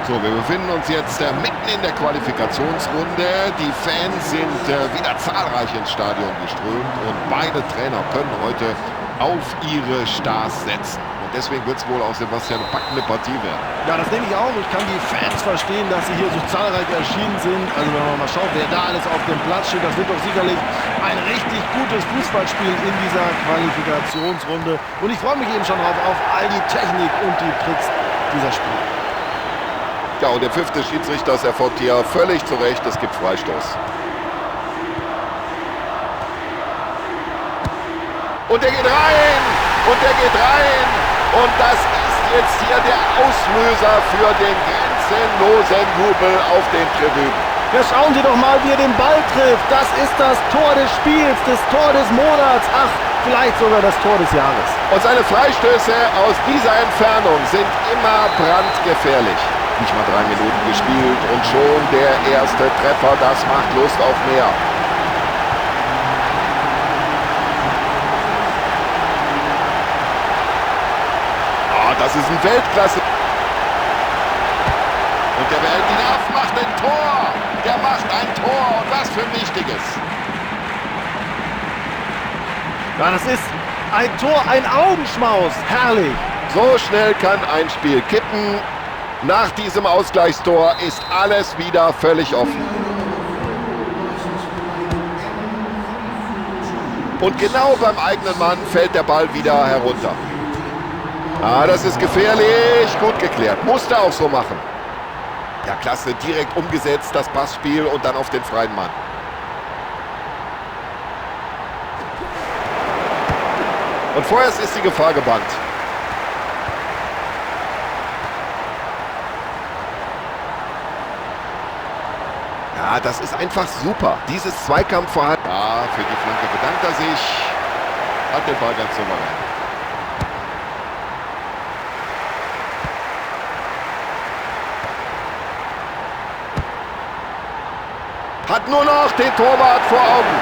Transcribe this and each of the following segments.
So, wir befinden uns jetzt mitten in der Qualifikationsrunde. Die Fans sind wieder zahlreich ins Stadion geströmt und beide Trainer können heute auf ihre Stars setzen. Und deswegen wird es wohl auch, Sebastian, eine packende Partie werden. Ja, das denke ich auch. Ich kann die Fans verstehen, dass sie hier so zahlreich erschienen sind. Also wenn man mal schaut, wer da alles auf dem Platz steht, das wird doch sicherlich ein richtig gutes Fußballspiel in dieser Qualifikationsrunde. Und ich freue mich eben schon drauf auf all die Technik und die Tricks dieser Spiele. Ja, und der fünfte Schiedsrichter, das erfolgt hier völlig zu Recht. Es gibt Freistoß. Und der geht rein! Und der geht rein! Und das ist jetzt hier der Auslöser für den grenzenlosen Jubel auf den Tribünen. Ja, schauen Sie doch mal, wie er den Ball trifft. Das ist das Tor des Spiels, das Tor des Monats. Ach, vielleicht sogar das Tor des Jahres. Und seine Freistöße aus dieser Entfernung sind immer brandgefährlich. Nicht mal 3 Minuten gespielt und schon der erste Treffer. Das macht Lust auf mehr. Oh, das ist ein Weltklasse. Und der behält ihn auf, macht ein Tor. Der macht ein Tor. Und was für ein wichtiges. Ja, das ist ein Tor, ein Augenschmaus. Herrlich. So schnell kann ein Spiel kippen. Nach diesem Ausgleichstor ist alles wieder völlig offen. Und genau beim eigenen Mann fällt der Ball wieder herunter. Ah, das ist gefährlich. Gut geklärt. Musste auch so machen. Ja, klasse. Direkt umgesetzt, das Passspiel und dann auf den freien Mann. Und vorerst ist die Gefahr gebannt. Ja, das ist einfach super. Dieses Zweikampfverhalten. Ja, für die Flanke bedankt er sich. Hat den Ball ganz souverän. Hat nur noch den Torwart vor Augen.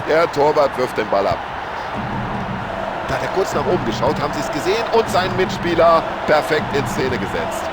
Der Torwart wirft den Ball ab. Da hat er kurz nach oben geschaut, haben sie es gesehen und seinen Mitspieler perfekt in Szene gesetzt.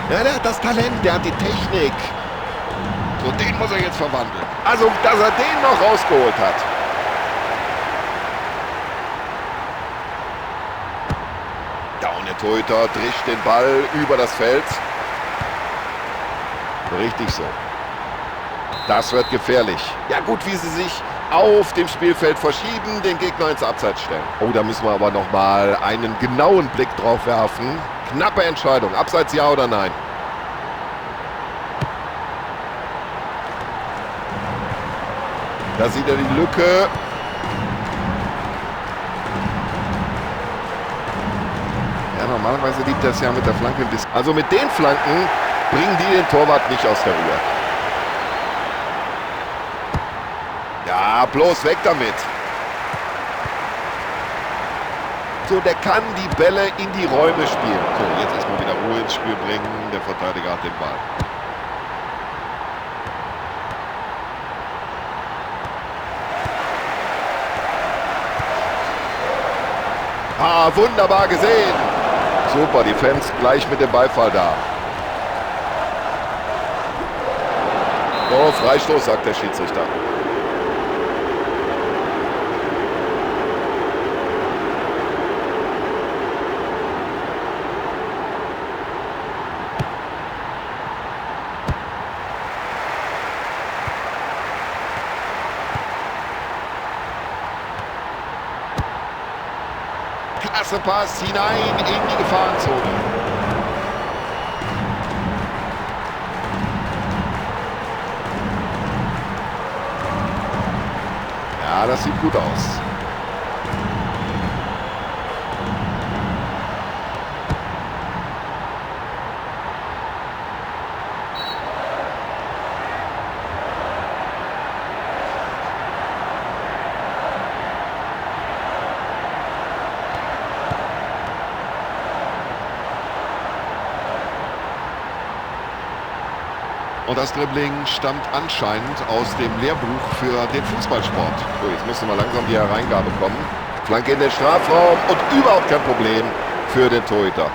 Ja, der hat das Talent, der hat die Technik. So, den muss er jetzt verwandeln. Also, dass er den noch rausgeholt hat. Ja, und der Torhüter drischt den Ball über das Feld. Richtig so. Das wird gefährlich. Ja gut, wie sie sich auf dem Spielfeld verschieben, den Gegner ins Abseits stellen. Oh, da müssen wir aber nochmal einen genauen Blick drauf werfen. Knappe Entscheidung. Abseits ja oder nein? Da sieht er die Lücke. Ja, normalerweise liegt das ja mit der Flanke. Also mit den Flanken bringen die den Torwart nicht aus der Ruhe. Ja, bloß weg damit. So, der kann die Bälle in die Räume spielen. So, jetzt erstmal wieder Ruhe ins Spiel bringen. Der Verteidiger hat den Ball. Ah, wunderbar gesehen. Super, die Fans gleich mit dem Beifall da. Oh, Freistoß, sagt der Schiedsrichter. Klasse Pass hinein in die Gefahrenzone. Ja, das sieht gut aus. Und das Dribbling stammt anscheinend aus dem Lehrbuch für den Fußballsport. So, jetzt müsste mal langsam die Hereingabe kommen. Flanke in den Strafraum und überhaupt kein Problem für den Torhüter.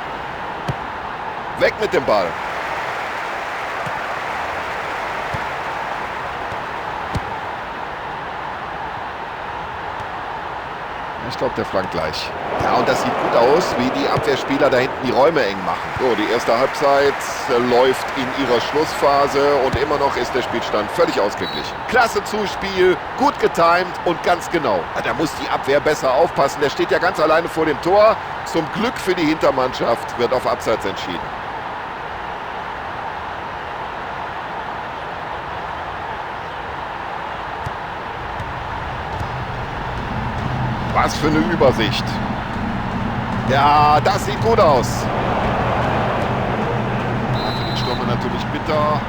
Weg mit dem Ball. Ich glaube, der flankt gleich. Ja, und das sieht gut aus, wie die Abwehrspieler da hinten die Räume eng machen. So, die erste Halbzeit läuft in ihrer Schlussphase und immer noch ist der Spielstand völlig ausgeglichen. Klasse Zuspiel, gut getimt und ganz genau. Ja, da muss die Abwehr besser aufpassen. Der steht ja ganz alleine vor dem Tor. Zum Glück für die Hintermannschaft wird auf Abseits entschieden. Was für eine Übersicht. Ja, das sieht gut aus. Ja, für den Stürmer natürlich bitter.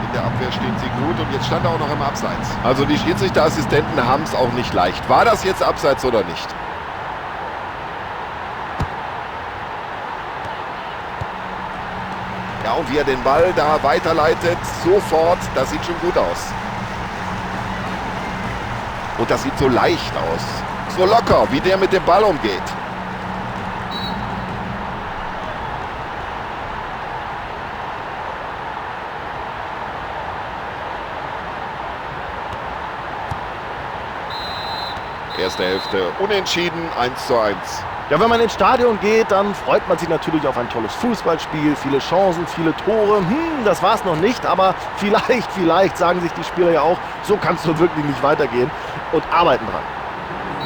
In der Abwehr stehen sie gut und jetzt stand er auch noch im Abseits. Also die Schiedsrichterassistenten haben es auch nicht leicht. War das jetzt Abseits oder nicht? Ja, und wie er den Ball da weiterleitet, sofort, das sieht schon gut aus. Und das sieht so leicht aus. So locker, wie der mit dem Ball umgeht. Erste Hälfte unentschieden, 1:1. Ja, wenn man ins Stadion geht, dann freut man sich natürlich auf ein tolles Fußballspiel, viele Chancen, viele Tore. Das war's noch nicht, aber vielleicht sagen sich die Spieler ja auch, so kann es doch wirklich nicht weitergehen und arbeiten dran.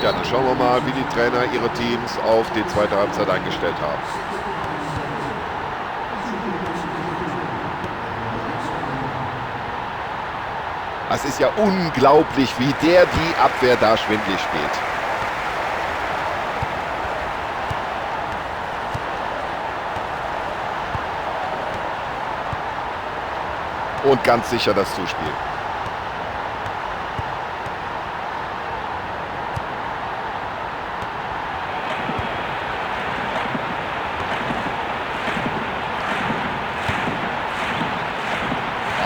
Ja, dann schauen wir mal, wie die Trainer ihre Teams auf die zweite Halbzeit eingestellt haben. Es ist ja unglaublich, wie der die Abwehr da schwindelig spielt. Und ganz sicher das Zuspiel.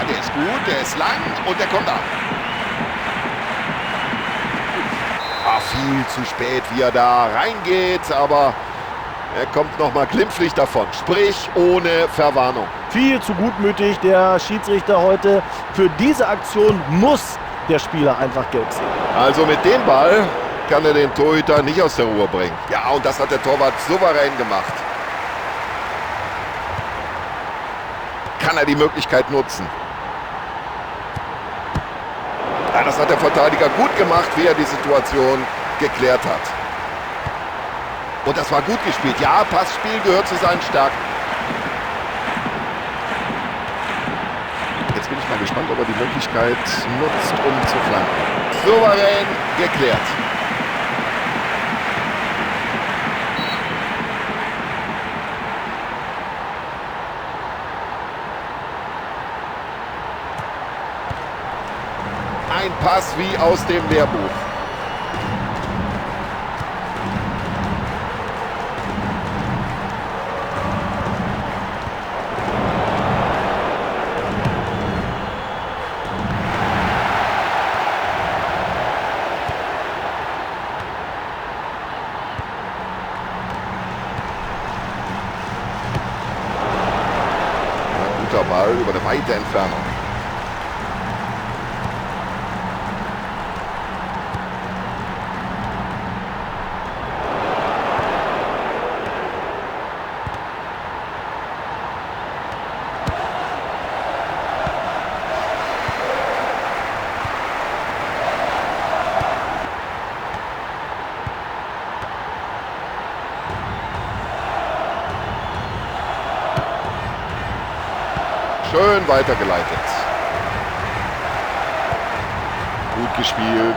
Der ist gut, der ist lang und der kommt an. Viel zu spät, wie er da reingeht, aber er kommt nochmal glimpflich davon. Sprich, ohne Verwarnung. Viel zu gutmütig, der Schiedsrichter heute. Für diese Aktion muss der Spieler einfach gelb sehen. Also mit dem Ball kann er den Torhüter nicht aus der Ruhe bringen. Ja, und das hat der Torwart souverän gemacht. Kann er die Möglichkeit nutzen? Ja, das hat der Verteidiger gut gemacht, wie er die Situation geklärt hat. Und das war gut gespielt. Ja, Passspiel gehört zu seinen Stärken. Jetzt bin ich mal gespannt, ob er die Möglichkeit nutzt, um zu flanken. Souverän geklärt. Ein Pass wie aus dem Lehrbuch. Ein guter Ball über eine weite Entfernung. Schön weitergeleitet. Gut gespielt.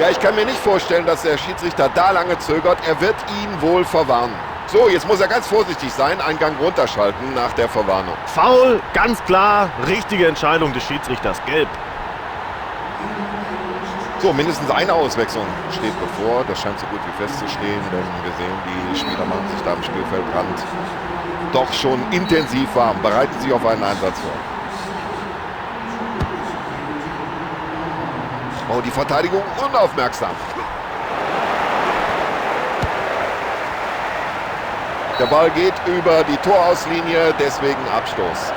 Ja, ich kann mir nicht vorstellen, dass der Schiedsrichter da lange zögert. Er wird ihn wohl verwarnen. So, jetzt muss er ganz vorsichtig sein. Einen Gang runterschalten nach der Verwarnung. Foul, ganz klar. Richtige Entscheidung des Schiedsrichters. Gelb. So, mindestens eine Auswechslung steht bevor. Das scheint so gut wie festzustehen, denn wir sehen, die Spieler machen sich da am Spielfeldrand doch schon intensiv warm. Bereiten sich auf einen Einsatz vor. Oh, die Verteidigung unaufmerksam. Der Ball geht über die Torauslinie, deswegen Abstoß.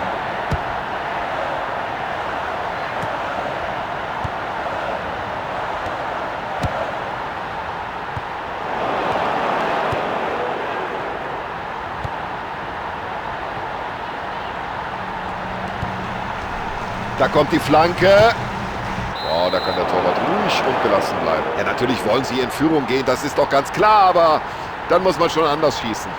Da kommt die Flanke. Oh, da kann der Torwart ruhig und gelassen bleiben. Ja, natürlich wollen sie in Führung gehen, das ist doch ganz klar, aber dann muss man schon anders schießen.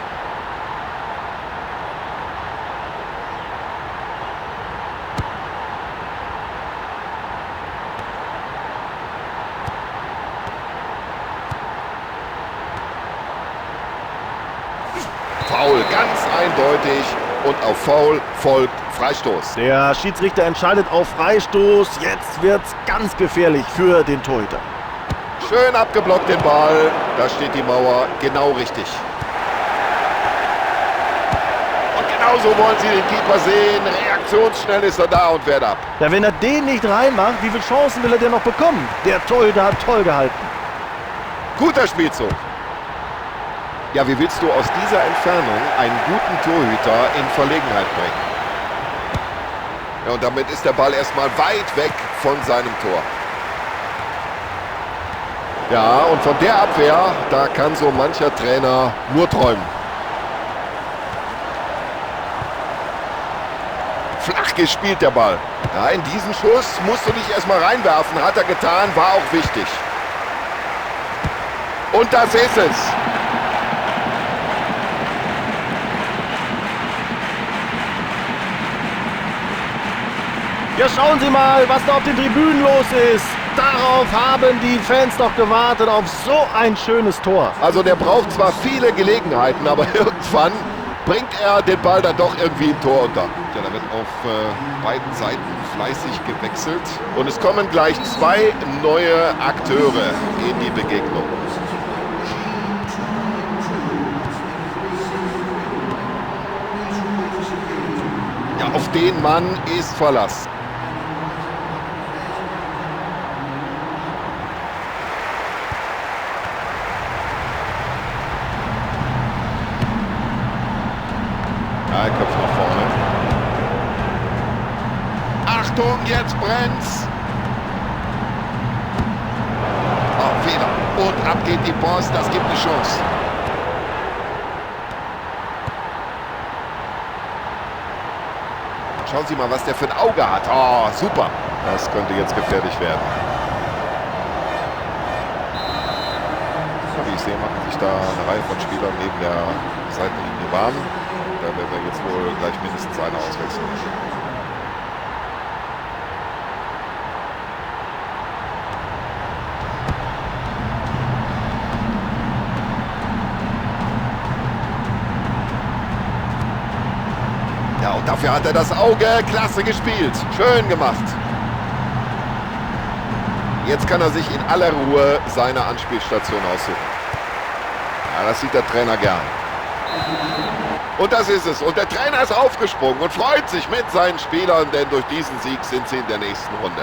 Foul, ganz eindeutig. Und auf Foul folgt Freistoß. Der Schiedsrichter entscheidet auf Freistoß. Jetzt wird's ganz gefährlich für den Torhüter. Schön abgeblockt den Ball. Da steht die Mauer genau richtig. Und genauso wollen sie den Keeper sehen. Reaktionsschnell ist er da und wehrt ab. Ja, wenn er den nicht reinmacht, wie viele Chancen will er denn noch bekommen? Der Torhüter hat toll gehalten. Guter Spielzug. Ja, wie willst du aus dieser Entfernung einen guten Torhüter in Verlegenheit bringen? Ja, und damit ist der Ball erstmal weit weg von seinem Tor. Ja, und von der Abwehr, da kann so mancher Trainer nur träumen. Flach gespielt der Ball. Ja, in diesen Schuss musst du dich erstmal reinwerfen. Hat er getan, war auch wichtig. Und das ist es. Ja, schauen Sie mal, was da auf den Tribünen los ist. Darauf haben die Fans doch gewartet, auf so ein schönes Tor. Also der braucht zwar viele Gelegenheiten, aber irgendwann bringt er den Ball dann doch irgendwie im Tor unter. Ja, da wird auf beiden Seiten fleißig gewechselt. Und es kommen gleich zwei neue Akteure in die Begegnung. Ja, auf den Mann ist Verlass. Ja, Kopf nach vorne. Achtung, jetzt brennt's. Oh, Fehler. Und ab geht die Post, das gibt eine Chance. Schauen Sie mal, was der für ein Auge hat. Oh, super. Das könnte jetzt gefährlich werden. Wie ich sehe, machen sich da eine Reihe von Spielern neben der Seitenlinie warm. Da werden wir jetzt wohl gleich mindestens eine auswechseln. Ja, und dafür hat er das Auge. Klasse gespielt. Schön gemacht. Jetzt kann er sich in aller Ruhe seine Anspielstation aussuchen. Ja, das sieht der Trainer gern. Und das ist es. Und der Trainer ist aufgesprungen und freut sich mit seinen Spielern, denn durch diesen Sieg sind sie in der nächsten Runde.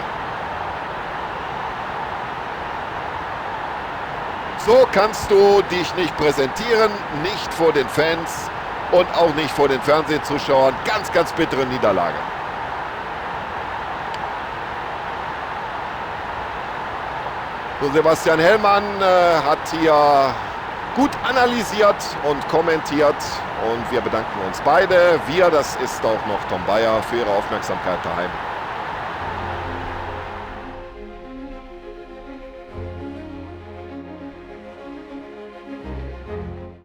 So kannst du dich nicht präsentieren, nicht vor den Fans und auch nicht vor den Fernsehzuschauern. Ganz, ganz bittere Niederlage. So, Sebastian Hellmann hat hier gut analysiert und kommentiert und wir bedanken uns beide. Wir, das ist auch noch Tom Bayer, für Ihre Aufmerksamkeit daheim.